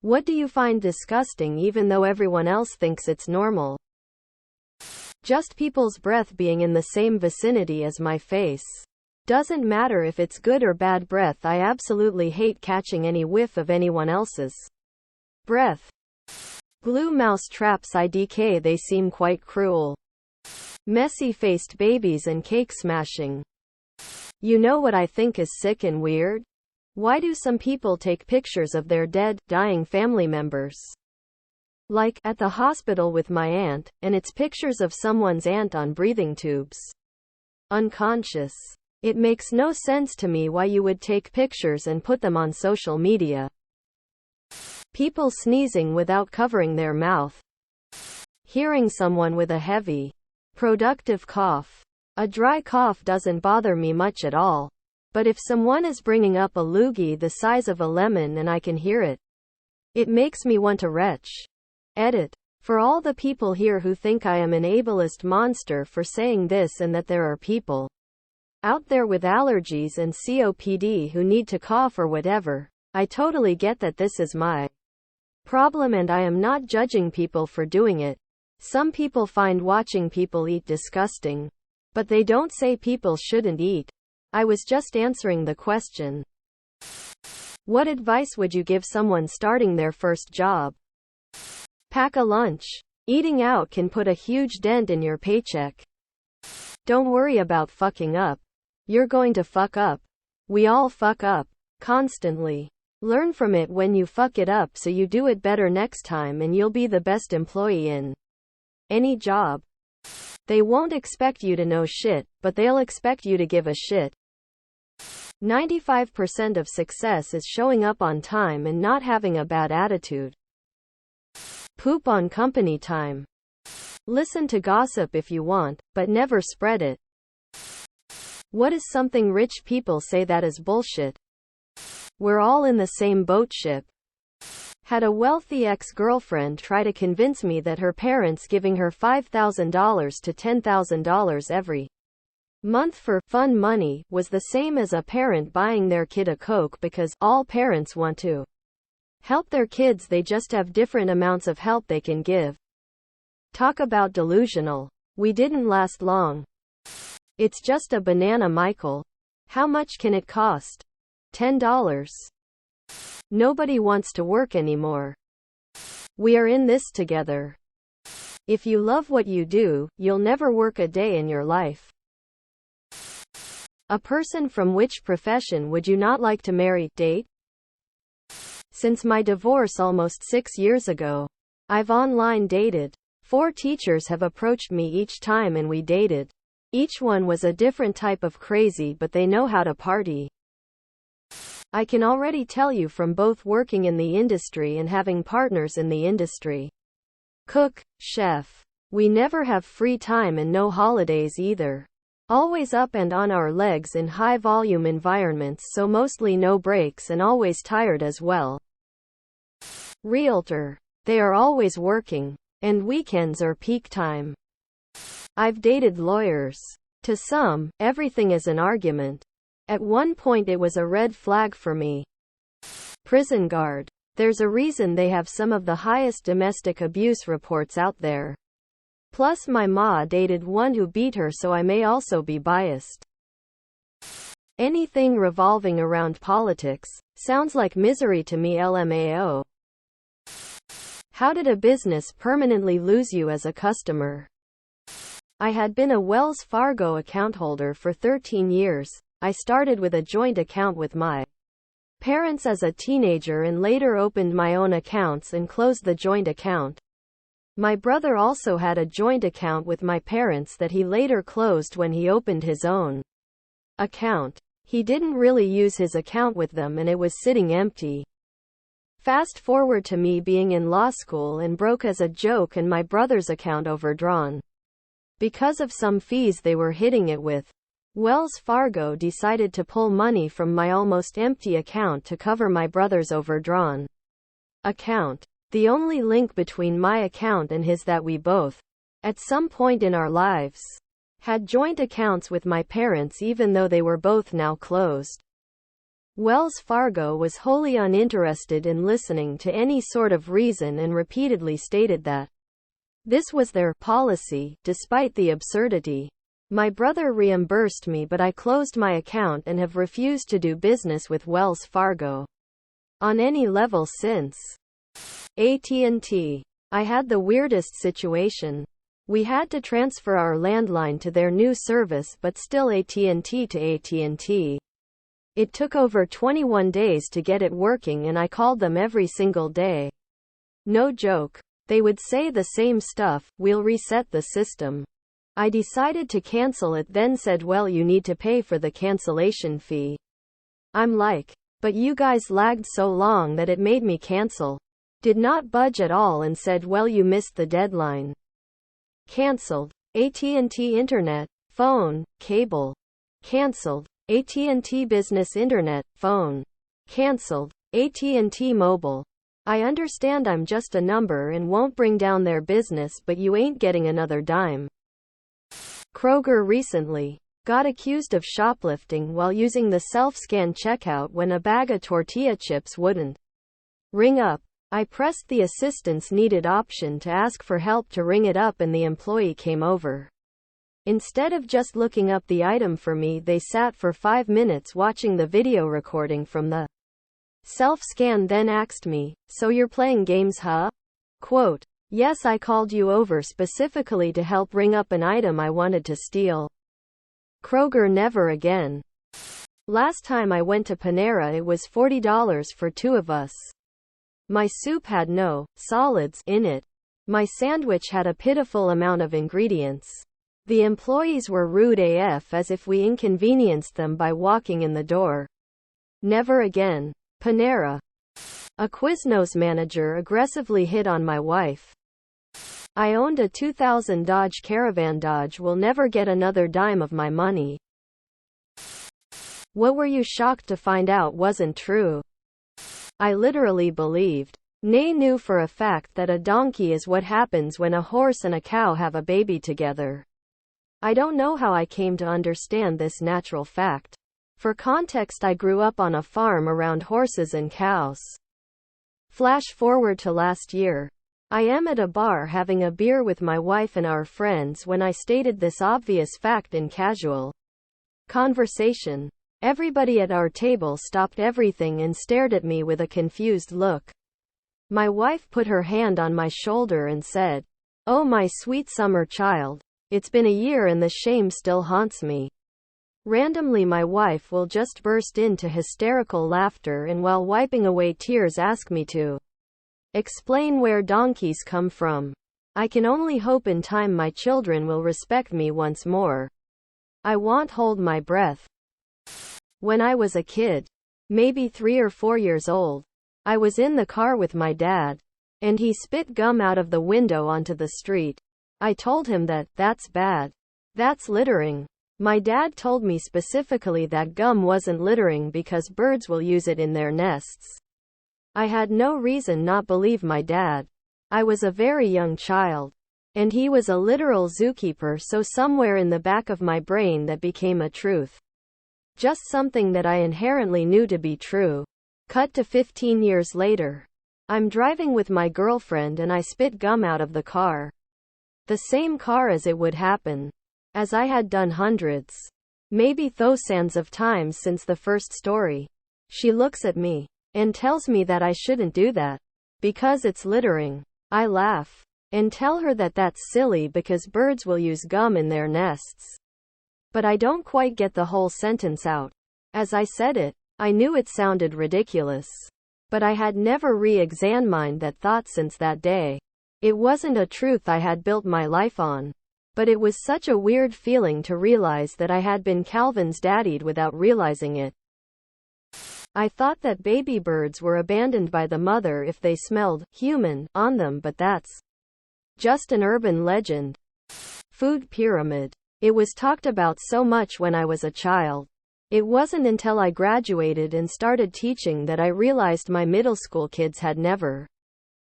What do you find disgusting even though everyone else thinks it's normal? Just people's breath being in the same vicinity as my face. Doesn't matter if it's good or bad breath, I absolutely hate catching any whiff of anyone else's breath. Glue mouse traps IDK, they seem quite cruel. Messy-faced babies and cake smashing. You know what I think is sick and weird? Why do some people take pictures of their dead, dying family members? Like, at the hospital with my aunt, and it's pictures of someone's aunt on breathing tubes. Unconscious. It makes no sense to me why you would take pictures and put them on social media. People sneezing without covering their mouth. Hearing someone with a heavy, productive cough. A dry cough doesn't bother me much at all. But if someone is bringing up a loogie the size of a lemon and I can hear it, it makes me want to retch. Edit. For all the people here who think I am an ableist monster for saying this and that there are people out there with allergies and COPD who need to cough or whatever, I totally get that this is my problem and I am not judging people for doing it. Some people find watching people eat disgusting. But they don't say people shouldn't eat. I was just answering the question. What advice would you give someone starting their first job? Pack a lunch. Eating out can put a huge dent in your paycheck. Don't worry about fucking up. You're going to fuck up. We all fuck up. Constantly. Learn from it when you fuck it up so you do it better next time and you'll be the best employee in any job. They won't expect you to know shit, but they'll expect you to give a shit. 95% of success is showing up on time and not having a bad attitude. Poop on company time. Listen to gossip if you want, but never spread it. What is something rich people say that is bullshit? We're all in the same boat ship. Had a wealthy ex-girlfriend try to convince me that her parents giving her $5,000 to $10,000 every month for fun money was the same as a parent buying their kid a Coke because all parents want to help their kids, they just have different amounts of help they can give. Talk about delusional. We didn't last long. It's just a banana, Michael. How much can it cost? $10. Nobody wants to work anymore. We are in this together. If you love what you do, you'll never work a day in your life. A person from which profession would you not like to marry, date? Since my divorce almost 6 years ago, I've online dated. 4 teachers have approached me each time and we dated. Each one was a different type of crazy, but they know how to party. I can already tell you from both working in the industry and having partners in the industry. Cook, chef. We never have free time and no holidays either. Always up and on our legs in high volume environments, so mostly no breaks and always tired as well. Realtor. They are always working. And weekends are peak time. I've dated lawyers. To some, everything is an argument. At one point it was a red flag for me. Prison guard. There's a reason they have some of the highest domestic abuse reports out there. Plus my ma dated one who beat her, so I may also be biased. Anything revolving around politics sounds like misery to me, LMAO. How did a business permanently lose you as a customer? I had been a Wells Fargo account holder for 13 years. I started with a joint account with my parents as a teenager and later opened my own accounts and closed the joint account. My brother also had a joint account with my parents that he later closed when he opened his own account. He didn't really use his account with them and it was sitting empty. Fast forward to me being in law school and broke as a joke and my brother's account overdrawn. Because of some fees they were hitting it with, Wells Fargo decided to pull money from my almost empty account to cover my brother's overdrawn account. The only link between my account and his that we both, at some point in our lives, had joint accounts with my parents even though they were both now closed. Wells Fargo was wholly uninterested in listening to any sort of reason and repeatedly stated that this was their policy, despite the absurdity. My brother reimbursed me, but I closed my account and have refused to do business with Wells Fargo on any level since. AT&T. I had the weirdest situation. We had to transfer our landline to their new service, but still AT&T to AT&T. It took over 21 days to get it working, and I called them every single day. No joke. They would say the same stuff, "We'll reset the system." I decided to cancel it, then said, "Well, you need to pay for the cancellation fee." I'm like, "But you guys lagged so long that it made me cancel." Did not budge at all and said, "Well, you missed the deadline." Cancelled. AT&T Internet, phone, cable. Cancelled. AT&T Business Internet, phone. Cancelled. AT&T Mobile. I understand I'm just a number and won't bring down their business, but you ain't getting another dime. Kroger recently got accused of shoplifting while using the self-scan checkout when a bag of tortilla chips wouldn't ring up. I pressed the assistance needed option to ask for help to ring it up, and the employee came over. Instead of just looking up the item for me, they sat for 5 minutes watching the video recording from the self-scan, then asked me, "So you're playing games, huh?" Quote, "Yes, I called you over specifically to help ring up an item I wanted to steal." Kroger never again. Last time I went to Panera, it was $40 for 2 of us. My soup had no solids in it. My sandwich had a pitiful amount of ingredients. The employees were rude AF, as if we inconvenienced them by walking in the door. Never again. Panera. A Quiznos manager aggressively hit on my wife. I owned a 2000 Dodge Caravan. Dodge will never get another dime of my money. What were you shocked to find out wasn't true? I literally believed, nay knew for a fact, that a donkey is what happens when a horse and a cow have a baby together. I don't know how I came to understand this natural fact. For context, I grew up on a farm around horses and cows. Flash forward to last year. I am at a bar having a beer with my wife and our friends when I stated this obvious fact in casual conversation. Everybody at our table stopped everything and stared at me with a confused look. My wife put her hand on my shoulder and said, "Oh, my sweet summer child. It's been a year and the shame still haunts me." Randomly, my wife will just burst into hysterical laughter and, while wiping away tears, ask me to explain where donkeys come from. I can only hope in time my children will respect me once more. I won't hold my breath. When I was a kid, maybe 3 or 4 years old, I was in the car with my dad, and he spit gum out of the window onto the street. I told him that, "That's bad. That's littering." My dad told me specifically that gum wasn't littering because birds will use it in their nests. I had no reason not believe my dad. I was a very young child, and he was a literal zookeeper, so somewhere in the back of my brain that became a truth. Just something that I inherently knew to be true. Cut to 15 years later. I'm driving with my girlfriend and I spit gum out of the car. The same car as it would happen. As I had done hundreds, maybe thousands of times since the first story. She looks at me and tells me that I shouldn't do that because it's littering. I laugh and tell her that that's silly because birds will use gum in their nests. But I don't quite get the whole sentence out. As I said it, I knew it sounded ridiculous. But I had never re-examined that thought since that day. It wasn't a truth I had built my life on. But it was such a weird feeling to realize that I had been Calvin's daddied without realizing it. I thought that baby birds were abandoned by the mother if they smelled human on them, but that's just an urban legend. Food pyramid. It was talked about so much when I was a child. It wasn't until I graduated and started teaching that I realized my middle school kids had never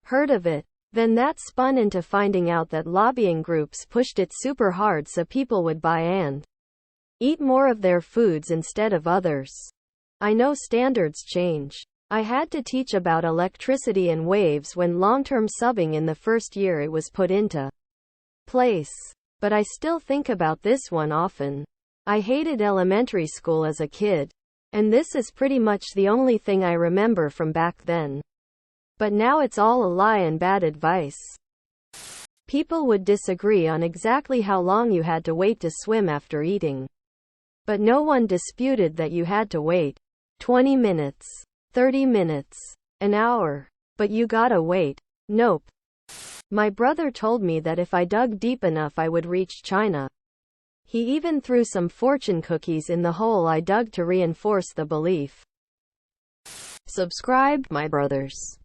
heard of it. Then that spun into finding out that lobbying groups pushed it super hard so people would buy and eat more of their foods instead of others. I know standards change. I had to teach about electricity and waves when long-term subbing in the first year it was put into place. But I still think about this one often. I hated elementary school as a kid. And this is pretty much the only thing I remember from back then. But now it's all a lie and bad advice. People would disagree on exactly how long you had to wait to swim after eating. But no one disputed that you had to wait 20 minutes, 30 minutes, an hour. But you gotta wait. Nope. My brother told me that if I dug deep enough I would reach China. He even threw some fortune cookies in the hole I dug to reinforce the belief. Subscribe, my brothers.